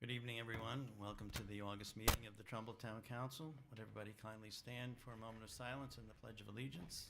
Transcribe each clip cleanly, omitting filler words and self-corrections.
Good evening, everyone. Welcome to the August meeting of the Trumbull Town Council. Would everybody kindly stand for a moment of silence and the Pledge of Allegiance?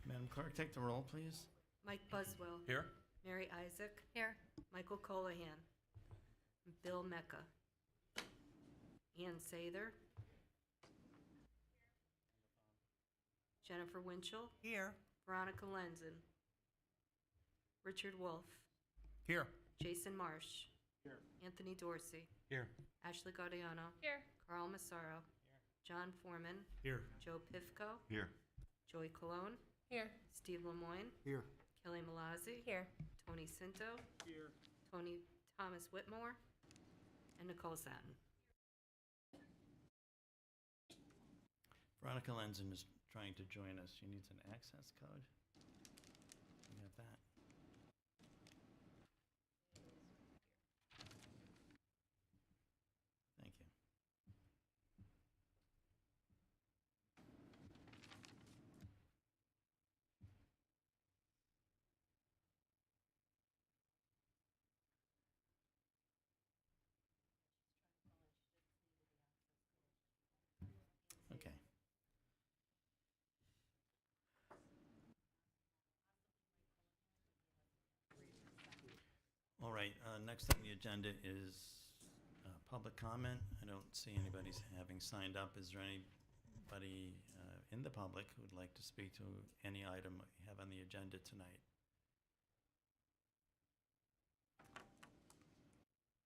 Madam Clerk, take the roll, please. Mike Buswell. Here. Mary Isaac. Here. Michael Colohan. Bill Mecca. Ann Sather. Jennifer Winchell. Here. Veronica Lenzen. Richard Wolf. Here. Jason Marsh. Here. Anthony Dorsey. Here. Ashley Gaudiano. Here. Carl Massaro. John Foreman. Here. Joe Pifko. Here. Joy Cologne. Here. Steve Lemoyne. Here. Kelly Malazzi. Here. Tony Cinto. Here. Thomas Whitmore. And Nicole Satin. Veronica Lenzen is trying to join us. She needs an access code. We have that. Thank you. Okay. All right, next on the agenda is public comment. I don't see anybody having signed up. Is there anybody in the public who would like to speak to any item we have on the agenda tonight?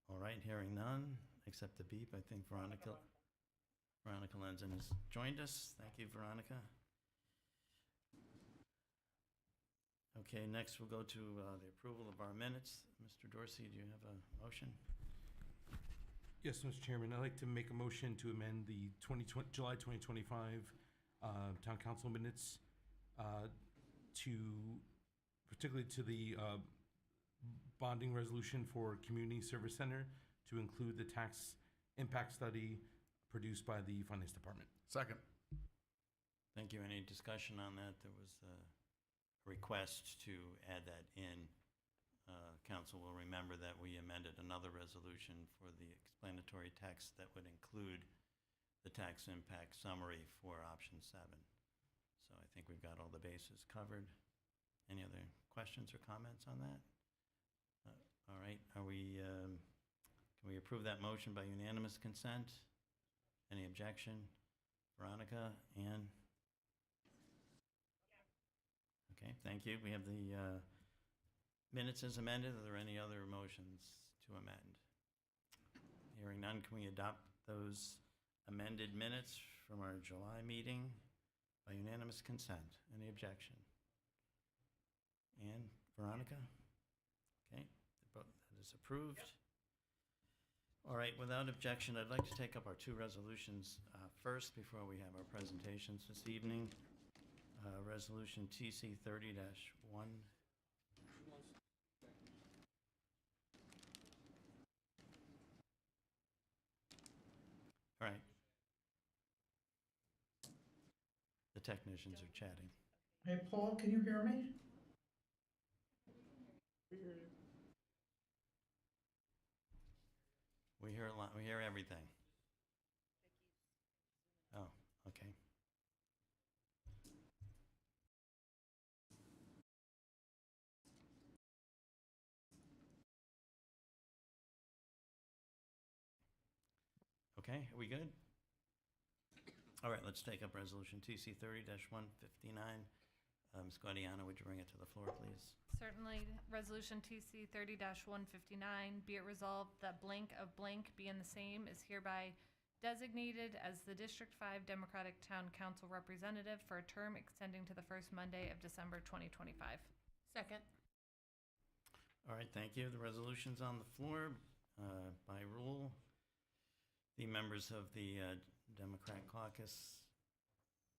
All right, hearing none, except the beep. I think Veronica Lenzen has joined us. Thank you, Veronica. Okay, next we'll go to the approval of our minutes. Mr. Dorsey, do you have a motion? Yes, Mr. Chairman, I'd like to make a motion to amend the July 2025 Town Council minutes particularly to the bonding resolution for Community Service Center to include the tax impact study produced by the Finance Department. Second. Thank you. Any discussion on that? There was a request to add that in. Council will remember that we amended another resolution for the explanatory text that would include the tax impact summary for option 7. So I think we've got all the bases covered. Any other questions or comments on that? All right, can we approve that motion by unanimous consent? Any objection? Veronica, Ann? Okay, thank you. We have the minutes as amended. Are there any other motions to amend? Hearing none, can we adopt those amended minutes from our July meeting by unanimous consent? Any objection? Ann, Veronica? Okay, that is approved. All right, without objection, I'd like to take up our two resolutions first before we have our presentations this evening. Resolution TC 30-1. All right. The technicians are chatting. Hey, Paul, can you hear me? We hear a lot. We hear everything. Oh, okay. Okay, are we good? All right, let's take up resolution TC 30-159. Ms. Guadiana, would you bring it to the floor, please? Certainly. Resolution TC 30-159, be it resolved that blank of blank be and the same is hereby designated as the District 5 Democratic Town Council representative for a term extending to the first Monday of December 2025. Second. All right, thank you. The resolution's on the floor. By rule, the members of the Democrat caucus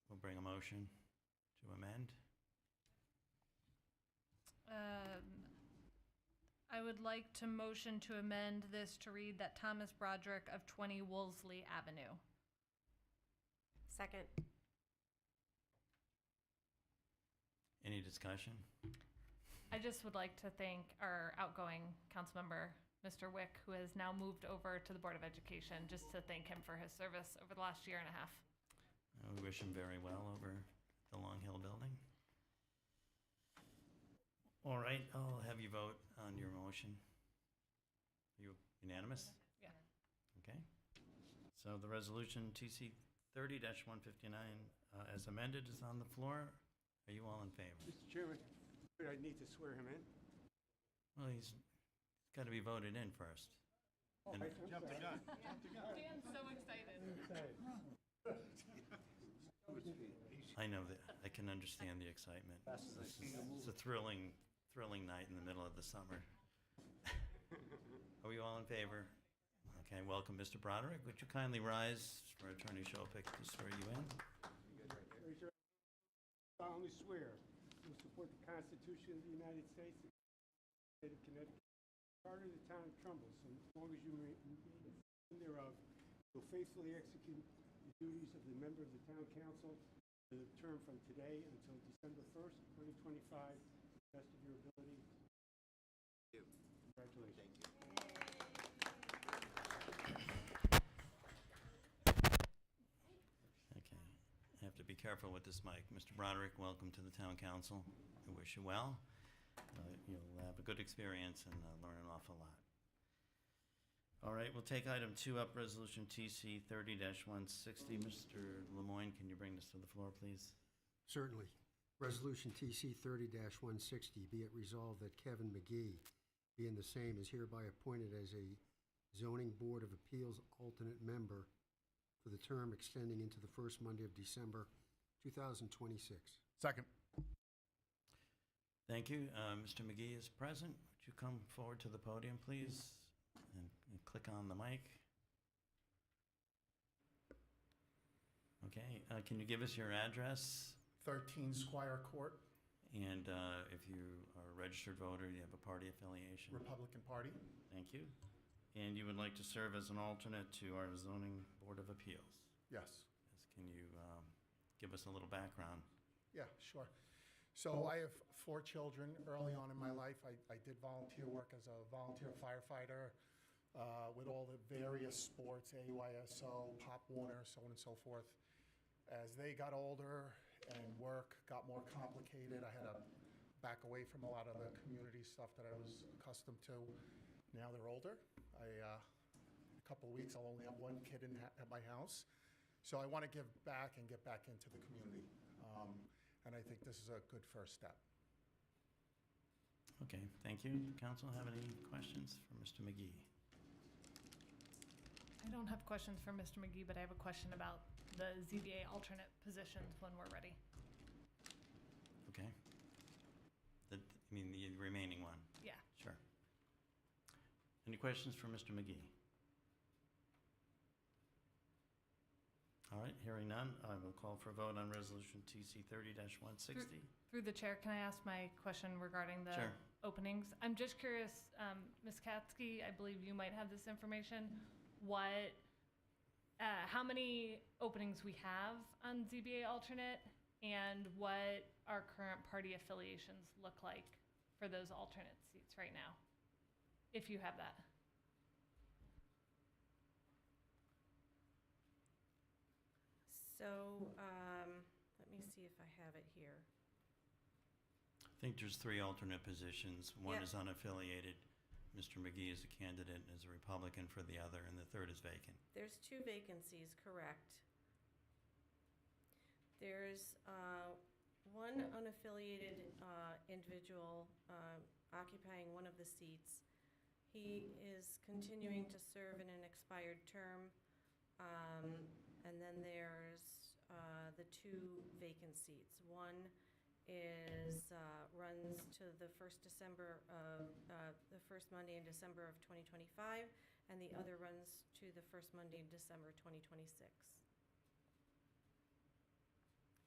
will bring a motion to amend. I would like to motion to amend this to read that Thomas Broderick of 20 Wolseley Avenue. Second. Any discussion? I just would like to thank our outgoing council member, Mr. Wick, who has now moved over to the Board of Education, just to thank him for his service over the last year and a half. We wish him very well over the Long Hill building. All right, I'll have you vote on your motion. You unanimous? Yeah. Okay. So the resolution TC 30-159 as amended is on the floor. Are you all in favor? Mr. Chairman, I need to swear him in. Well, he's got to be voted in first. And Jump the gun. Dan's so excited. I know that, I can understand the excitement. It's a thrilling night in the middle of the summer. Are we all in favor? Okay, welcome, Mr. Broderick. Would you kindly rise for Attorney Shopik to swear you in? Raise your hand. Solemnly swear to support the Constitution of the United States, the State of Connecticut, Charter of the Town of Trumbull, so as long as you remain thereof, will faithfully execute the duties of the member of the Town Council for the term from today until December 1st, 2025, to the best of your ability. Congratulations. Okay, I have to be careful with this mic. Mr. Broderick, welcome to the Town Council. I wish you well. You'll have a good experience and learn an awful lot. All right, we'll take item 2 up, Resolution TC 30-160. Mr. Lemoyne, can you bring this to the floor, please? Certainly. Resolution TC 30-160, be it resolved that Kevin McGee, being the same, is hereby appointed as a Zoning Board of Appeals alternate member for the term extending into the first Monday of December 2026. Second. Thank you. Mr. McGee is present. Would you come forward to the podium, please, and click on the mic? Okay, can you give us your address? 13 Squire Court, And if you are a registered voter, you have a party affiliation? Republican Party. Thank you. And you would like to serve as an alternate to our zoning board of appeals? Yes. Yes. Can you give us a little background? Yeah, sure. So I have 4 children. Early on in my life, I did volunteer work as a volunteer firefighter with all the various sports, AYSO, Pop Warner, so on and so forth. As they got older and work got more complicated, I had to back away from a lot of the community stuff that I was accustomed to. Now they're older. A couple of weeks, I'll only have 1 kid at my house. So I want to give back and get back into the community. And I think this is a good first step. Okay, thank you. Council, have any questions for Mr. McGee? I don't have questions for Mr. McGee, but I have a question about the ZBA alternate positions when we're ready. Okay. The remaining one? Yeah. Sure. Any questions for Mr. McGee? All right, hearing none, I will call for a vote on Resolution TC 30-160. Through the chair, can I ask my question regarding the Sure. openings? I'm just curious, Ms. Katsky, I believe you might have this information. How many openings we have on ZBA alternate, and what our current party affiliations look like for those alternate seats right now, if you have that. So, let me see if I have it here. I think there's 3 alternate positions. One Yeah. is unaffiliated. Mr. McGee is a candidate as a Republican for the other, and the third is vacant. There's 2 vacancies, correct. There's one unaffiliated individual occupying one of the seats. He is continuing to serve in an expired term. And then there's the 2 vacant seats. One is, runs to the first Monday in December of 2025, and the other runs to the first Monday in December 2026.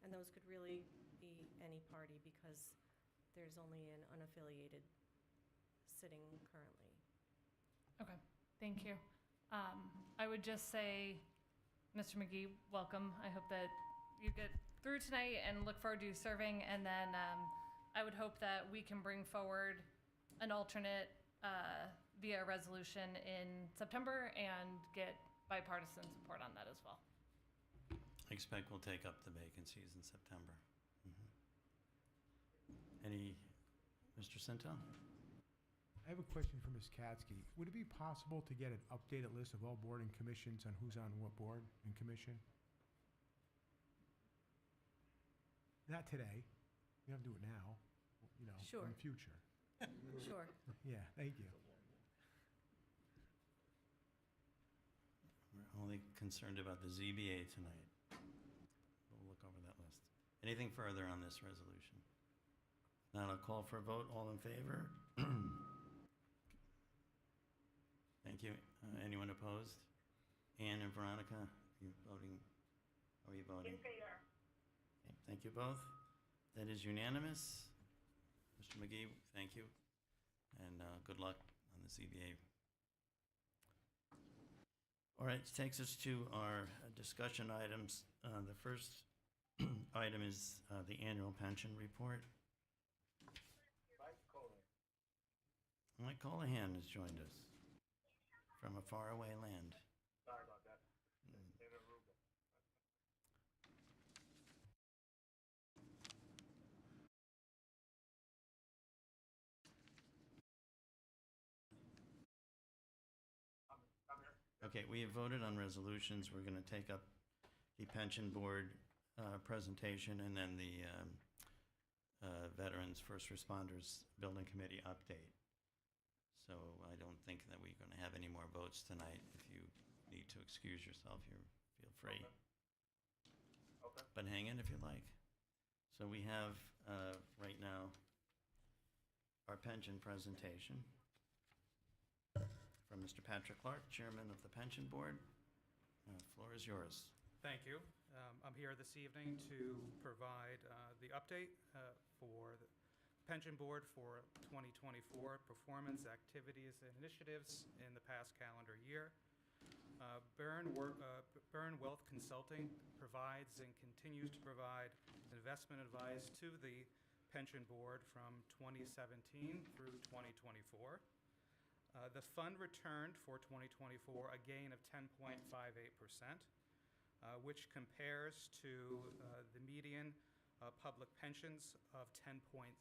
And those could really be any party because there's only an unaffiliated sitting currently. Okay, thank you. I would just say, Mr. McGee, welcome. I hope that you get through tonight and look forward to you serving. And then I would hope that we can bring forward an alternate via resolution in September and get bipartisan support on that as well. I expect we'll take up the vacancies in September. Any, Mr. Cinto? I have a question for Ms. Katsky. Would it be possible to get an updated list of all board and commissions on who's on what board and commission? Not today. You don't have to do it now, you know, Sure. in the future. Sure. Yeah, thank you. We're only concerned about the ZBA tonight. We'll look over that list. Anything further on this resolution? Now I'll call for a vote. All in favor? Thank you. Anyone opposed? Ann and Veronica, you voting? How are you voting? In favor. Okay, thank you both. That is unanimous. Mr. McGee, thank you, and good luck on the ZBA. All right, takes us to our discussion items. The first item is the annual pension report. Mike Callahan has joined us from a faraway land. Sorry about that. In Aruba. I'm here. Okay, we have voted on resolutions. We're going to take up the pension board presentation and then the Veterans First Responders Building Committee update. So I don't think that we're going to have any more votes tonight. If you need to excuse yourself, you feel free. Okay. But hang in if you like. So we have right now our pension presentation from Mr. Patrick Clark, Chairman of the Pension Board. Floor is yours. Thank you. I'm here this evening to provide the update for the Pension Board for 2024 performance, activities, and initiatives in the past calendar year. Byrne Wealth Consulting provides and continues to provide investment advice to the Pension Board from 2017 through 2024. The fund returned for 2024 a gain of 10.58%, which compares to the median public pensions of 10.77%.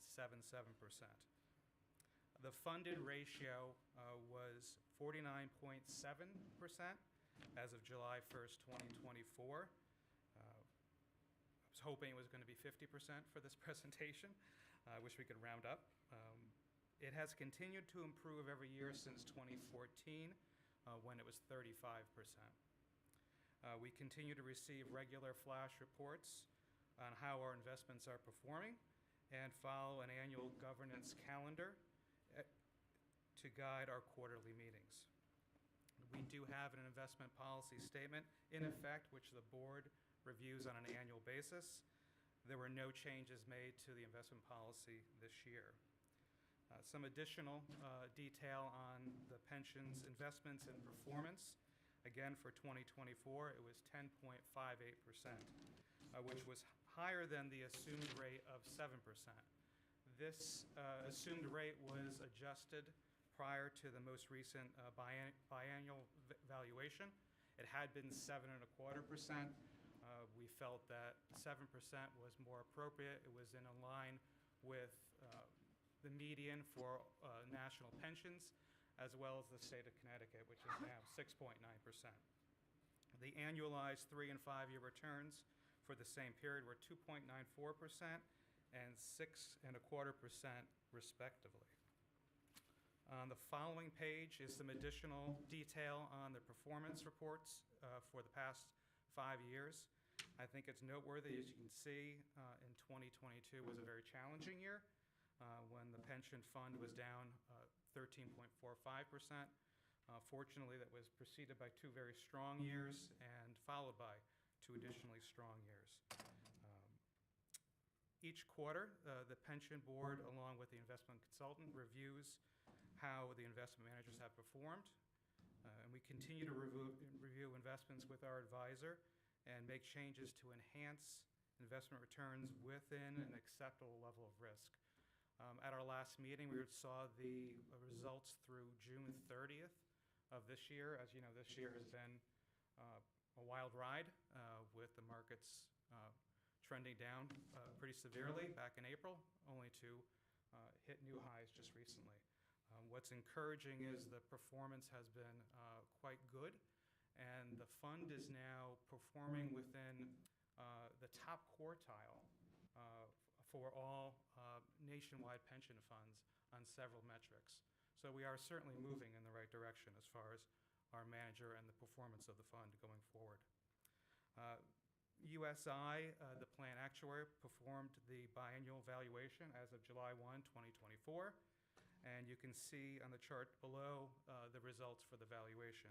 The funded ratio was 49.7% as of July 1st, 2024. I was hoping it was going to be 50% for this presentation. I wish we could round up. It has continued to improve every year since 2014, when it was 35%. We continue to receive regular flash reports on how our investments are performing and follow an annual governance calendar to guide our quarterly meetings. We do have an investment policy statement in effect, which the board reviews on an annual basis. There were no changes made to the investment policy this year. Some additional detail on the pension's investments and performance. Again, for 2024, it was 10.58%, which was higher than the assumed rate of 7%. This assumed rate was adjusted prior to the most recent biannual valuation. It had been 7.25%. We felt that 7% was more appropriate. It was in line with the median for national pensions, as well as the state of Connecticut, which is now 6.9%. The annualized 3- and 5-year returns for the same period were 2.94% and 6.25% respectively. On the following page is some additional detail on the performance reports for the past 5 years. I think it's noteworthy, as you can see, in 2022 was a very challenging year when the pension fund was down 13.45%. Fortunately, that was preceded by 2 very strong years and followed by 2 additionally strong years. Each quarter, the pension board, along with the investment consultant, reviews how the investment managers have performed. And we continue to review investments with our advisor and make changes to enhance investment returns within an acceptable level of risk. At our last meeting, we saw the results through June 30th of this year. As you know, this year has been a wild ride with the markets trending down pretty severely back in April, only to hit new highs just recently. What's encouraging is the performance has been quite good, and the fund is now performing within the top quartile for all nationwide pension funds on several metrics. So we are certainly moving in the right direction as far as our manager and the performance of the fund going forward. USI, the plan actuary, performed the biannual valuation as of July 1, 2024. And you can see on the chart below the results for the valuation.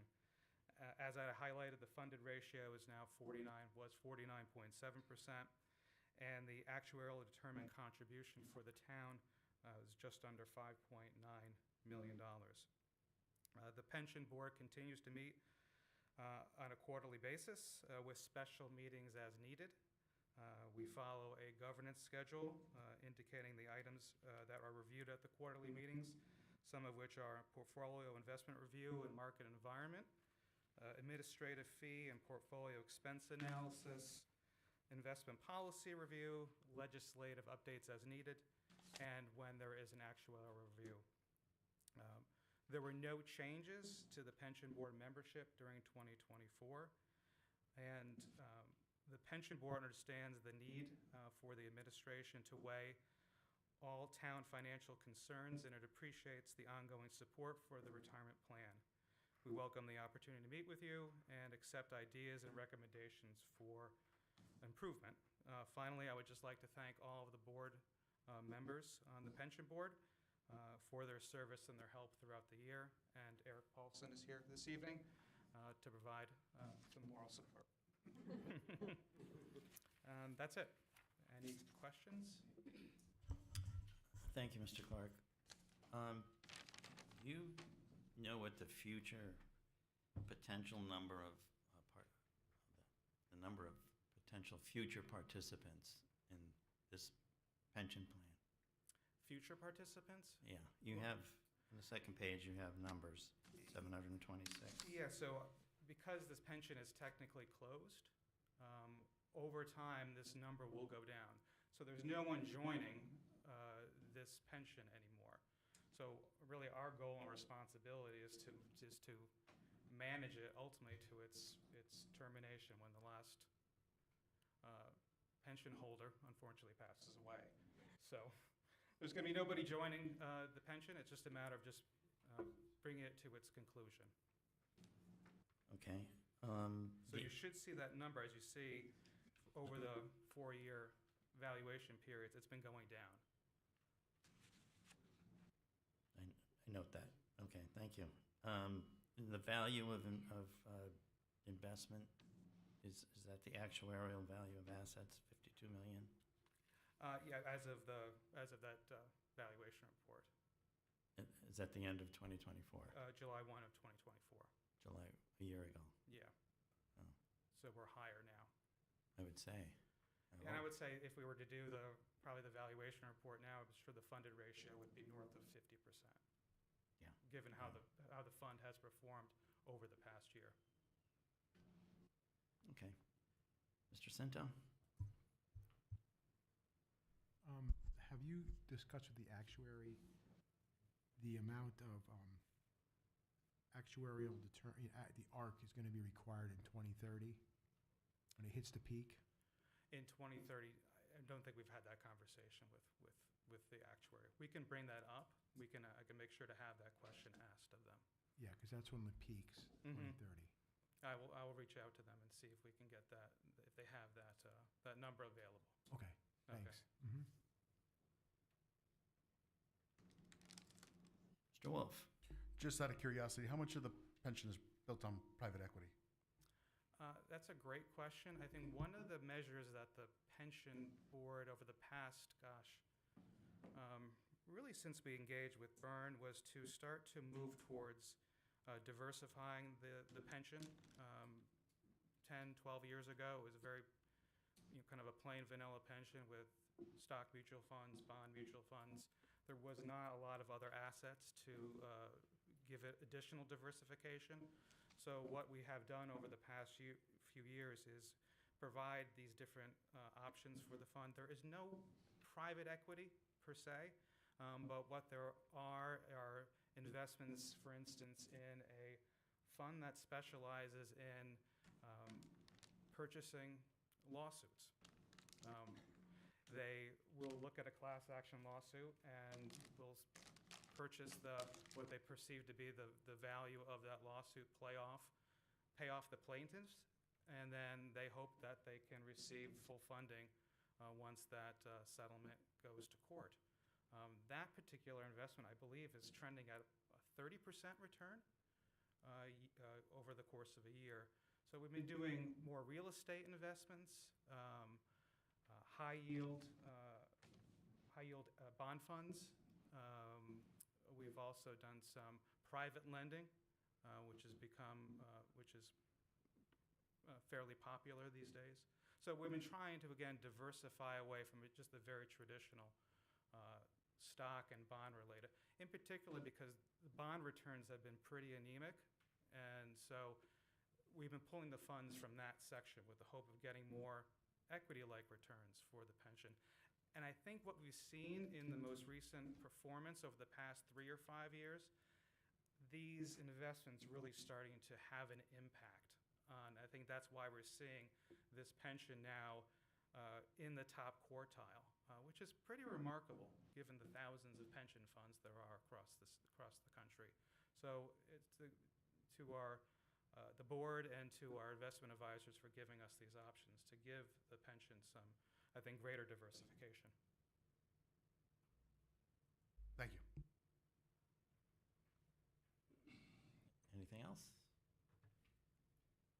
As I highlighted, the funded ratio is now 49.7%, and the actuarial determined contribution for the town is just under $5.9 million. The pension board continues to meet on a quarterly basis with special meetings as needed. We follow a governance schedule indicating the items that are reviewed at the quarterly meetings, some of which are portfolio investment review and market environment, administrative fee and portfolio expense analysis, investment policy review, legislative updates as needed, and when there is an actuarial review. There were no changes to the pension board membership during 2024, and the pension board understands the need for the administration to weigh all town financial concerns, and it appreciates the ongoing support for the retirement plan. We welcome the opportunity to meet with you and accept ideas and recommendations for improvement. Finally, I would just like to thank all of the board members on the pension board for their service and their help throughout the year. And Eric Paulson is here this evening to provide some moral support. That's it. Any questions? Thank you, Mr. Clark. You know what the future potential number of the number of potential future participants in this pension plan? Future participants? Yeah, you have, on the second page, you have numbers, 726. Yeah, so because this pension is technically closed, over time, this number will go down. So there's no one joining this pension anymore. So really, our goal and responsibility is to manage it ultimately to its termination when the last pension holder, unfortunately, passes away. So there's going to be nobody joining the pension. It's just a matter of just bringing it to its conclusion. Okay. So you should see that number, as you see, over the 4-year valuation periods, it's been going down. I note that. Okay, thank you. The value of investment, is that the actuarial value of assets, $52 million? Yeah, as of that valuation report. Is that the end of 2024? July 1 of 2024. July, a year ago? Yeah. Oh. So we're higher now. I would say. And I would say if we were to do probably the valuation report now, I'm sure the funded ratio would be north of 50%. Yeah. Given how the fund has performed over the past year. Okay. Mr. Cinto? Have you discussed with the actuary the amount of actuarial the ARC is going to be required in 2030 when it hits the peak? In 2030, I don't think we've had that conversation with the actuary. We can bring that up. I can make sure to have that question asked of them. Yeah, because that's when it peaks, 2030. I will reach out to them and see if we can get that, if they have that number available. Okay, thanks. Okay. Mr. Wolf? just out of curiosity, how much of the pension is built on private equity? That's a great question. I think one of the measures that the pension board over the past, really since we engaged with Byrne, was to start to move towards diversifying the pension. 10, 12 years ago, it was a very, kind of a plain vanilla pension with stock mutual funds, bond mutual funds. There was not a lot of other assets to give it additional diversification. So what we have done over the past few years is provide these different options for the fund. There is no private equity per se, but what there are investments, for instance, in a fund that specializes in purchasing lawsuits. They will look at a class action lawsuit and will purchase what they perceive to be the value of that lawsuit, pay off the plaintiffs, and then they hope that they can receive full funding once that settlement goes to court. That particular investment, I believe, is trending at a 30% return over the course of a year. So we've been doing more real estate investments, high yield bond funds. We've also done some private lending, which is fairly popular these days. So we've been trying to, again, diversify away from just the very traditional stock and bond related, in particular because the bond returns have been pretty anemic. And so we've been pulling the funds from that section with the hope of getting more equity-like returns for the pension. And I think what we've seen in the most recent performance over the past 3 or 5 years, these investments really starting to have an impact on, I think that's why we're seeing this pension now in the top quartile, which is pretty remarkable given the thousands of pension funds there are across the country. So it's to the board and to our investment advisors for giving us these options to give the pension some, I think, greater diversification. Thank you. Anything else?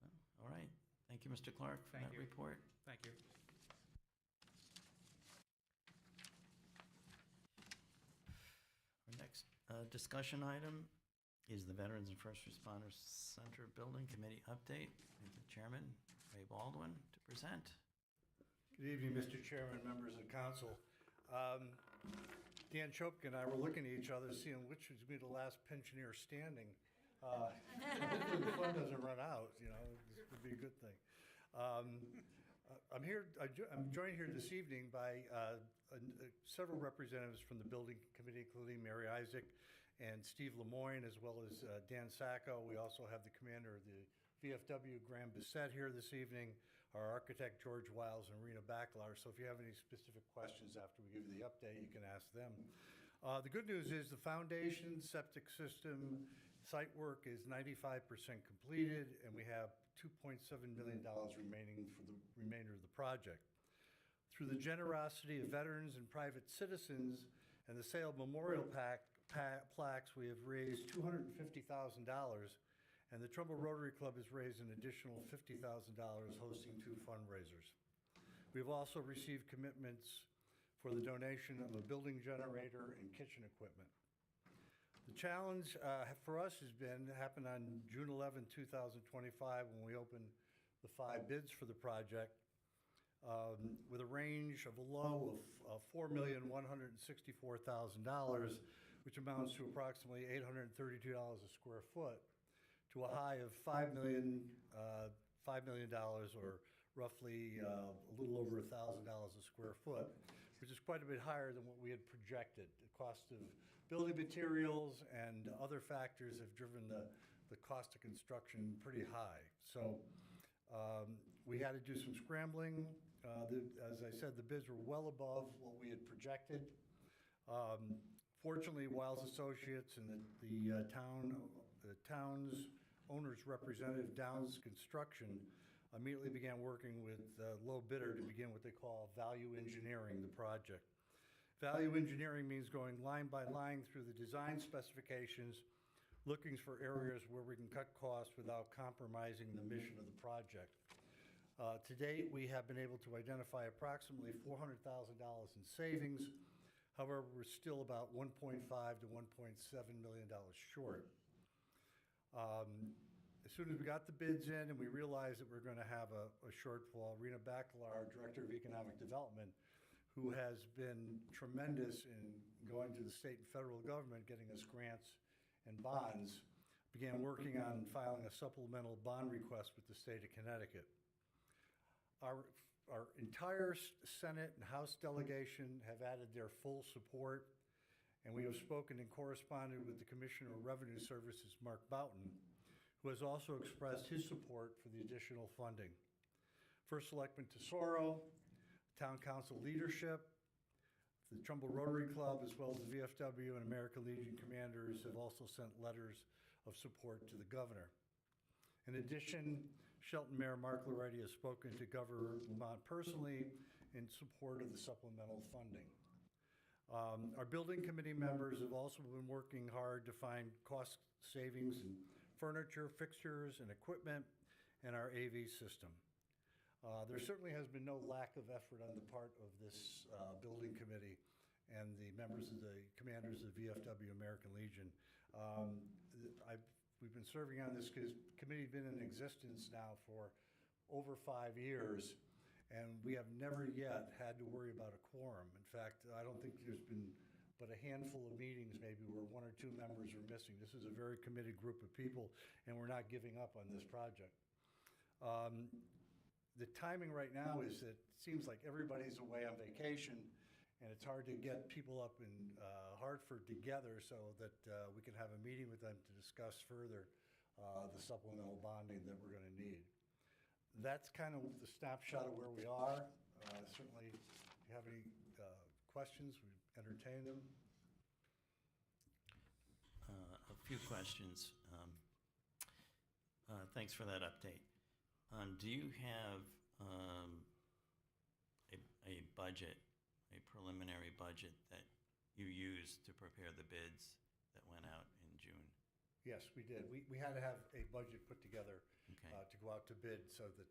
No? All right. Thank you, Mr. Clark, for Thank that you. report. Thank you. Our next discussion item is the Veterans and First Responders Center Building Committee update. We have the Chairman, Ray Baldwin, to present. Good evening, Mr. Chairman, members of council. Dan Chopke and I were looking at each other, seeing which was going to be the last pensioner standing. Hopefully the fun doesn't run out, this would be a good thing. I'm joined here this evening by several representatives from the building committee, including Mary Isaac and Steve Lemoyne, as well as Dan Sacco. We also have the commander of the VFW, Graham Bissett, here this evening, our architect, George Wiles, and Rena Backlar. So if you have any specific questions after we give you the update, you can ask them. The good news is the foundation, septic system, site work is 95% completed, and we have $2.7 million remaining for the remainder of the project. Through the generosity of veterans and private citizens and the sale of memorial plaques, we have raised $250,000, and the Trumbull Rotary Club has raised an additional $50,000 hosting 2 fundraisers. We've also received commitments for the donation of a building generator and kitchen equipment. The challenge for us happened on June 11, 2025, when we opened the 5 bids for the project, with a range of a low of $4,164,000, which amounts to approximately $832 a square foot, to a high of $5 million, or roughly a little over $1,000 a square foot, which is quite a bit higher than what we had projected. The cost of building materials and other factors have driven the cost of construction pretty high. So we had to do some scrambling. As I said, the bids were well above what we had projected. Fortunately, Wiles Associates and the town's owner's representative, Downs Construction, immediately began working with the low bidder to begin what they call value engineering the project. Value engineering means going line by line through the design specifications, looking for areas where we can cut costs without compromising the mission of the project. To date, we have been able to identify approximately $400,000 in savings. However, we're still about $1.5 to $1.7 million short. As soon as we got the bids in and we realized that we're going to have a shortfall, Rena Bakalar, our Director of Economic Development, who has been tremendous in going to the state and federal government, getting us grants and bonds, began working on filing a supplemental bond request with the state of Connecticut. Our entire Senate and House delegation have added their full support, and we have spoken and corresponded with the Commissioner of Revenue Services, Mark Boughton, who has also expressed his support for the additional funding. First Selectman Tesoro, Town Council leadership, the Trumbull Rotary Club, as well as the VFW and American Legion commanders have also sent letters of support to the governor. In addition, Shelton Mayor Mark Loretti has spoken to Governor Lamont personally in support of the supplemental funding. Our building committee members have also been working hard to find cost savings in furniture, fixtures, and equipment, and our AV system. There certainly has been no lack of effort on the part of this building committee and the members of the commanders of VFW American Legion. We've been serving on this committee, been in existence now for over 5 years, and we have never yet had to worry about a quorum. In fact, I don't think there's been but a handful of meetings maybe where 1 or 2 members are missing. This is a very committed group of people, and we're not giving up on this project. The timing right now is that it seems like everybody's away on vacation, and it's hard to get people up in Hartford together so that we can have a meeting with them to discuss further the supplemental bonding that we're going to need. That's kind of the snapshot of where we are. Certainly, if you have any questions, we entertain them. A few questions. Thanks for that update. Do you have a budget, a preliminary budget that you used to prepare the bids that went out in June? Yes, we did. We had to have a budget put together Okay. to go out to bid so that,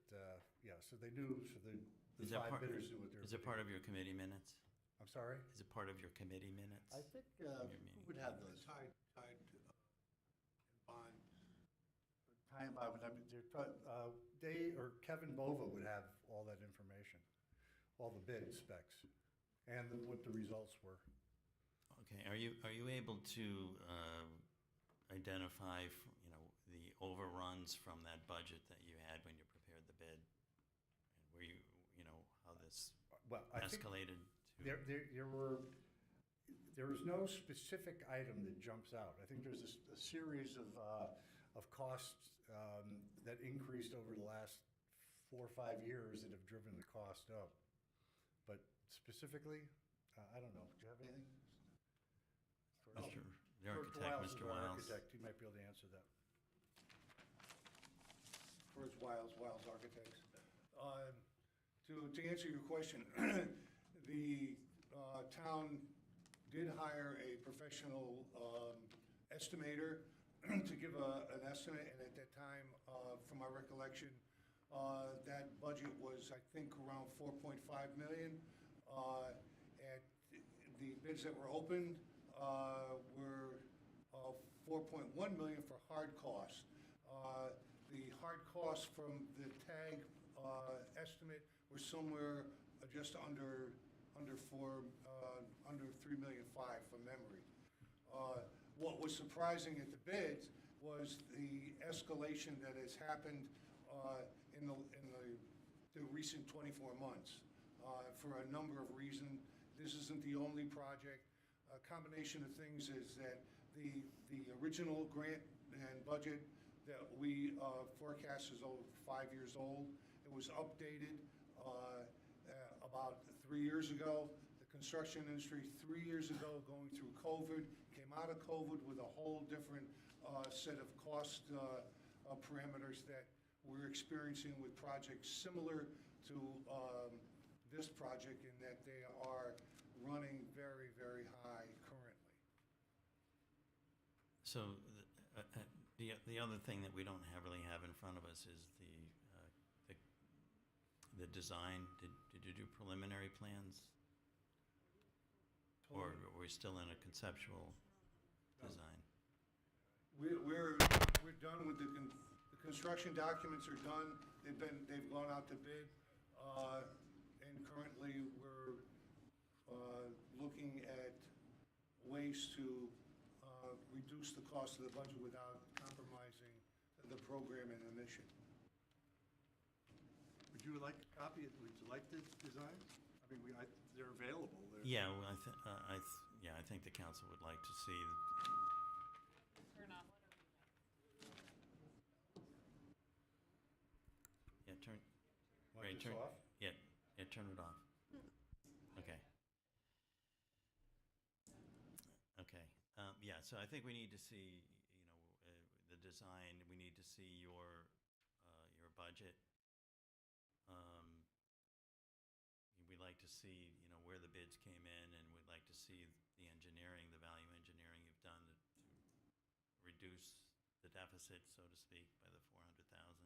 so they knew, so the Is that 5 part- bidders knew what they were Is it part of your committee minutes? I'm sorry? Is it part of your committee minutes? I think Your who meeting. would have those. Tied to bond. Time I would have, or Kevin Bova would have all that information, all the bid specs, and what the results were. Okay, are you able to identify, the overruns from that budget that you had when you prepared the bid? And where how this Well, I think escalated to? there was no specific item that jumps out. I think there's a series of costs that increased over the last 4 or 5 years that have driven the cost up. But specifically, I don't know. Do you have anything? The architect, Mr. Is our Wiles. architect. He might be able to answer that. First, Wiles Architects. To answer your question, the town did hire a professional estimator to give an estimate, and at that time, from my recollection, that budget was, I think, around $4.5 million. And the bids that were opened were $4.1 million for hard costs. The hard costs from the TAG estimate were somewhere just under $3.5 million from memory. What was surprising at the bids was the escalation that has happened in the recent 24 months for a number of reasons. This isn't the only project. A combination of things is that the original grant and budget that we forecast is over 5 years old. It was updated about 3 years ago. The construction industry 3 years ago, going through COVID, came out of COVID with a whole different set of cost parameters that we're experiencing with projects similar to this project, in that they are running very, very high currently. So The other thing that we don't really have in front of us is the design. Did you do preliminary plans? Or are we still in a conceptual design? We're done with the construction documents are done. They've gone out to bid. And currently, we're looking at ways to reduce the cost of the budget without compromising the program and the mission. Would you like a copy? Would you like the designs? I mean, they're available. Yeah, well, I think the council would like to see. Yeah, turn. Want Ray, this turn. off? Yeah, turn it off. Okay. Okay. Yeah, so I think we need to see, the design. We need to see your budget. We'd like to see, where the bids came in, and we'd like to see the engineering, the value engineering you've done to reduce the deficit, so to speak, by the 400,000.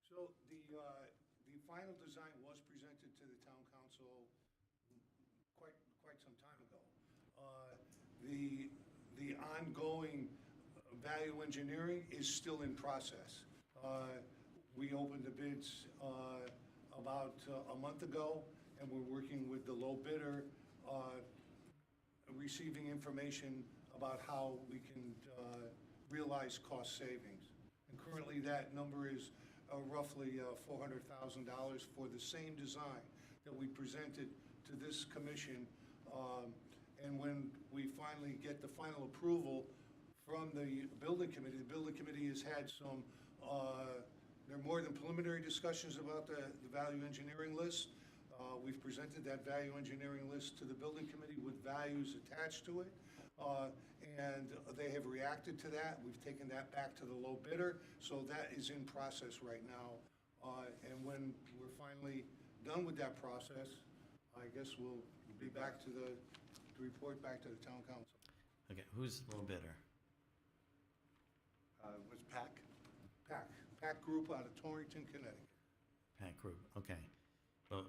So the final design was presented to the town council quite some time ago. The ongoing value engineering is still in process. We opened the bids about a month ago, and we're working with the low bidder, receiving information about how we can realize cost savings. And currently, that number is roughly $400,000 for the same design that we presented to this commission. And when we finally get the final approval from the building committee has had some, there are more than preliminary discussions about the value engineering list. We've presented that value engineering list to the building committee with values attached to it. And they have reacted to that. We've taken that back to the low bidder. So that is in process right now. And when we're finally done with that process, I guess we'll be back to report back to the town council. Okay, who's the low bidder? Was PAC? PAC Group out of Torrington, Connecticut. PAC Group, okay. Well,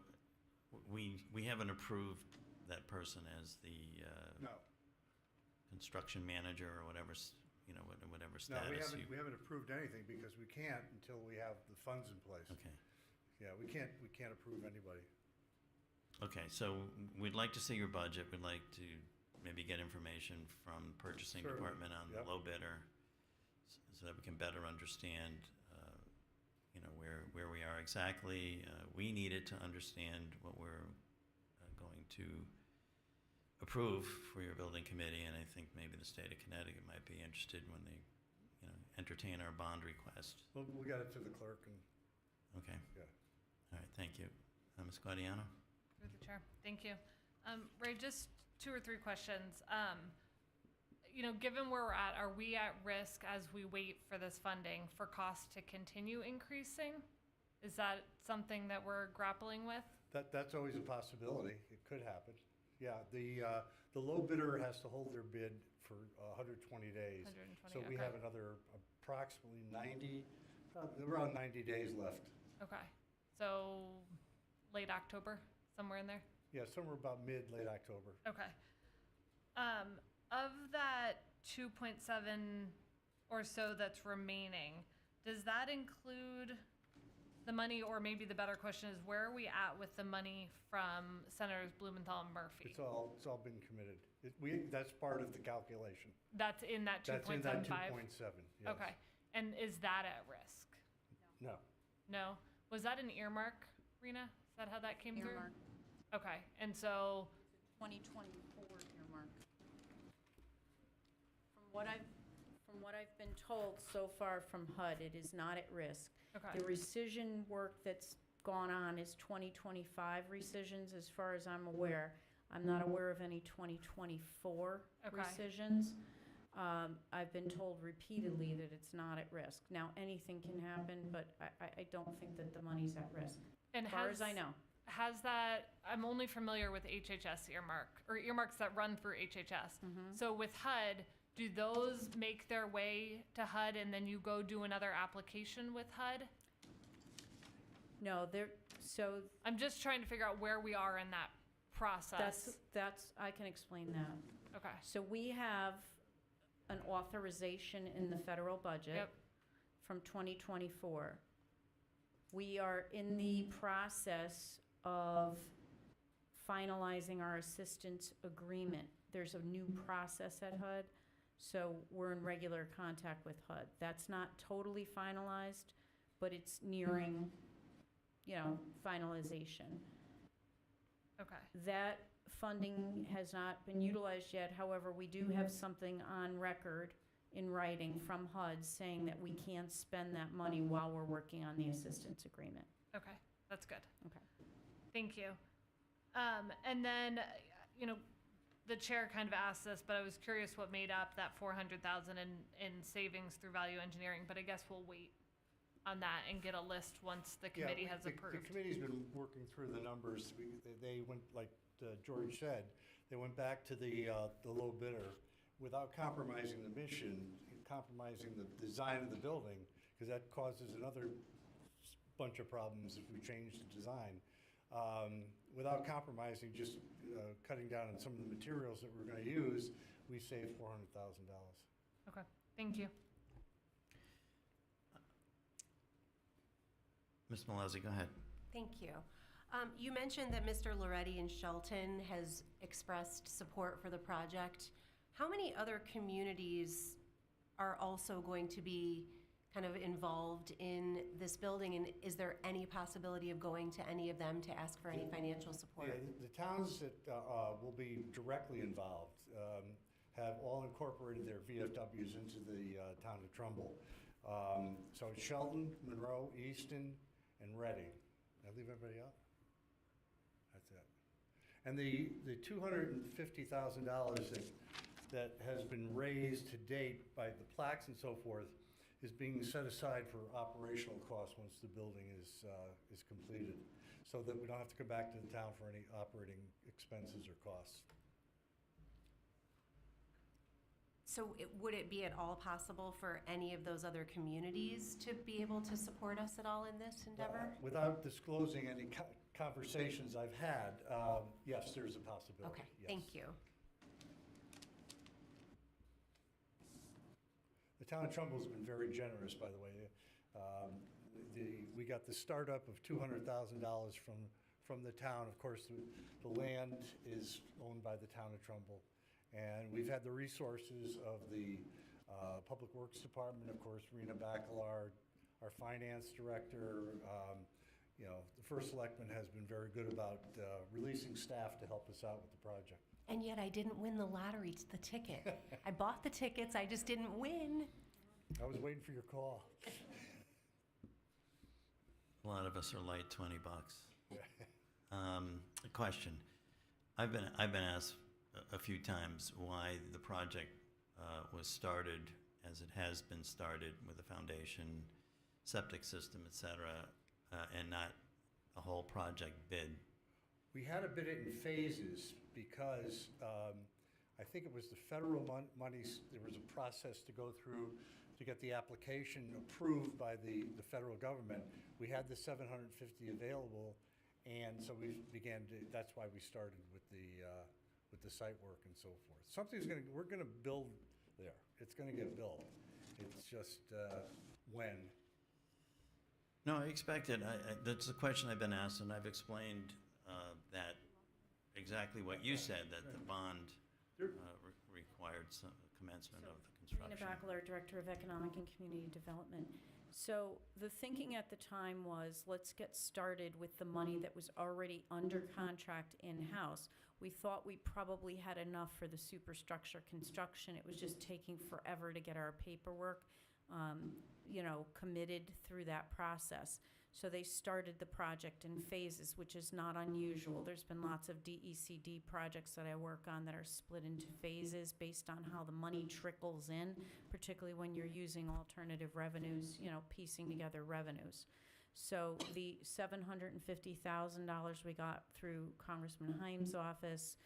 we haven't approved that person as the No. construction manager or whatever, whatever No, status we haven't approved anything because we can't until we have the funds in place. Okay. Yeah, we can't approve anybody. Okay, so we'd like to see your budget. We'd like to maybe get information from purchasing Certainly. department on the Yep. low bidder so that we can better understand, where we are exactly. We needed to understand what we're going to approve for your building committee, and I think maybe the state of Connecticut might be interested when they, entertain our bond request. We'll get it to the clerk and, Okay. yeah. All right, thank you. Ms. Guadiano? Through the chair. Thank you. Ray, just 2 or 3 questions. Given where we're at, are we at risk as we wait for this funding for costs to continue increasing? Is that something that we're grappling with? That's always a possibility. It could happen. Yeah, the low bidder has to hold their bid for 120 days. 120, So we okay. have another approximately around 90 days left. Okay. So late October, somewhere in there? Yeah, somewhere about late October. Okay. Of that 2.7 or so that's remaining, does that include the money, or maybe the better question is, where are we at with the money from Senators Blumenthal and Murphy? It's all been committed. That's part of the calculation. That's in that 2.75? That's in that 2.7, yes. Okay. And is that at risk? No. No? Was that an earmark, Rena? Is that how that came through? Earmark. Okay. And so 2024 earmark. From what I've been told so far from HUD, it is not at risk. Okay. The rescission work that's gone on is 2025 rescissions, as far as I'm aware. I'm not aware of any 2024 Okay. rescissions. I've been told repeatedly that it's not at risk. Now, anything can happen, but I don't think that the money's at risk, And as far as I know. Has that, I'm only familiar with HHS earmark, or earmarks that run through HHS. Mm-hmm. So with HUD, do those make their way to HUD and then you go do another application with HUD? No, so I'm just trying to figure out where we are in that process. I can explain that. Okay. So we have an authorization in the federal budget Yep. from 2024. We are in the process of finalizing our assistance agreement. There's a new process at HUD, so we're in regular contact with HUD. That's not totally finalized, but it's nearing, finalization. Okay. That funding has not been utilized yet. However, we do have something on record in writing from HUD saying that we can spend that money while we're working on the assistance agreement. Okay. That's good. Okay. Thank you. And then, the chair kind of asked this, but I was curious what made up that 400,000 in savings through value engineering, but I guess we'll wait on that and get a list once the committee has approved. The committee's been working through the numbers. They went, like George said, they went back to the low bidder without compromising the mission, compromising the design of the building, because that causes another bunch of problems if we change the design. Without compromising, just cutting down on some of the materials that we're going to use, we saved $400,000. Okay, thank you. Ms. Malazzi, go ahead. Thank you. You mentioned that Mr. Loretti in Shelton has expressed support for the project. How many other communities are also going to be kind of involved in this building, and is there any possibility of going to any of them to ask for any financial support? Yeah, the towns that will be directly involved have all incorporated their VFWs into the town of Trumbull. So it's Shelton, Monroe, Easton, and Reading. Did I leave everybody out? That's it. And the $250,000 that has been raised to date by the plaques and so forth is being set aside for operational costs once the building is completed, so that we don't have to come back to the town for any operating expenses or costs. So would it be at all possible for any of those other communities to be able to support us at all in this endeavor? Without disclosing any conversations I've had, yes, there's a possibility. Okay, yes. thank you. The town of Trumbull has been very generous, by the way. We got the startup of $200,000 from the town. Of course, the land is owned by the town of Trumbull. And we've had the resources of the Public Works Department, of course, Rena Bacalar, our finance director. The first selectman has been very good about releasing staff to help us out with the project. And yet I didn't win the lottery, the ticket. I bought the tickets, I just didn't win. I was waiting for your call. A lot of us are light $20. A question. I've been asked a few times why the project was started as it has been started with a foundation, septic system, et cetera, and not a whole project bid. We had to bid it in phases because I think it was the federal monies. There was a process to go through to get the application approved by the federal government. We had the $750 available, and so we began to. That's why we started with the site work and so forth. We're gonna build there. It's gonna get built. It's just when. No, I expect it. That's a question I've been asked, and I've explained that exactly what you said, that the bond required some commencement of the Rena construction. Bacalar, Director of Economic and Community Development. So the thinking at the time was, let's get started with the money that was already under contract in-house. We thought we probably had enough for the superstructure construction. It was just taking forever to get our paperwork, committed through that process. So they started the project in phases, which is not unusual. There's been lots of DECD projects that I work on that are split into phases based on how the money trickles in, particularly when you're using alternative revenues, piecing together revenues. So the $750,000 we got through Congressman Himes' office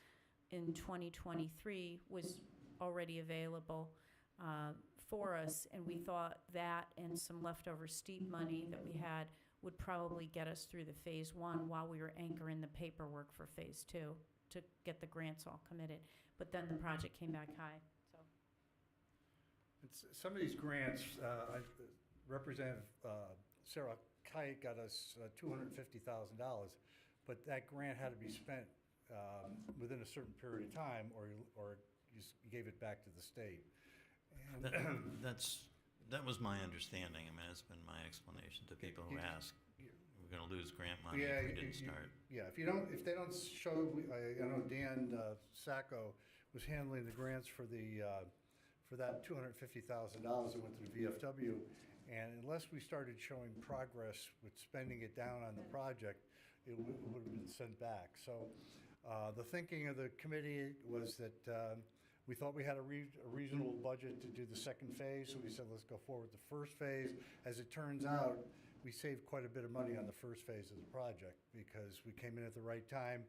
in 2023 was already available for us, and we thought that and some leftover steep money that we had would probably get us through the Phase 1 while we were anchoring the paperwork for Phase 2 to get the grants all committed. But then the project came back high, so. Some of these grants, Representative Sarah Kite got us $250,000, but that grant had to be spent within a certain period of time, or you gave it back to the state. And That was my understanding. I mean, that's been my explanation to people who ask. We're going to lose grant money if we didn't start. Yeah, if they don't show, I know Dan Sacco was handling the grants for that $250,000 that went to the VFW, and unless we started showing progress with spending it down on the project, it would have been sent back. So the thinking of the committee was that we thought we had a reasonable budget to do the second phase, so we said, let's go forward with the first phase. As it turns out, we saved quite a bit of money on the first phase of the project because we came in at the right time.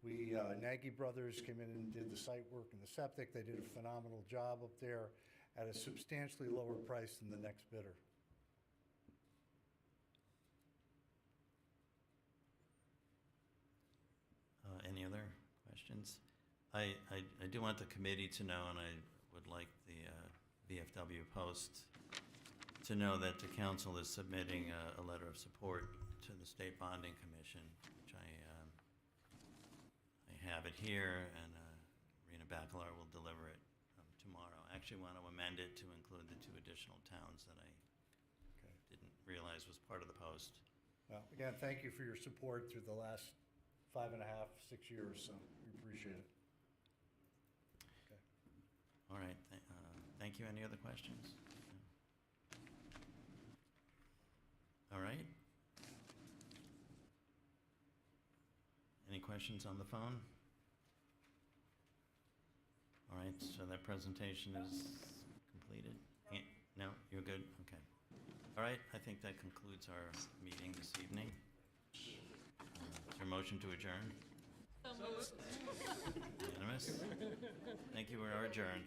Nagy Brothers came in and did the site work and the septic. They did a phenomenal job up there at a substantially lower price than the next bidder. Any other questions? I do want the committee to know, and I would like the VFW Post to know that the council is submitting a letter of support to the State Bonding Commission, which I have it here, and Rena Bacalar will deliver it tomorrow. I actually want to amend it to include the 2 additional towns that I didn't realize was part of the Post. Well, again, thank you for your support through the last 5.5, 6 years, so we appreciate it. Okay. All right. Thank you. Any other questions? All right. Any questions on the phone? All right, so that presentation is completed? No, you're good? Okay. All right, I think that concludes our meeting this evening. Is there a motion to adjourn? Unanimous? Thank you, we are adjourned.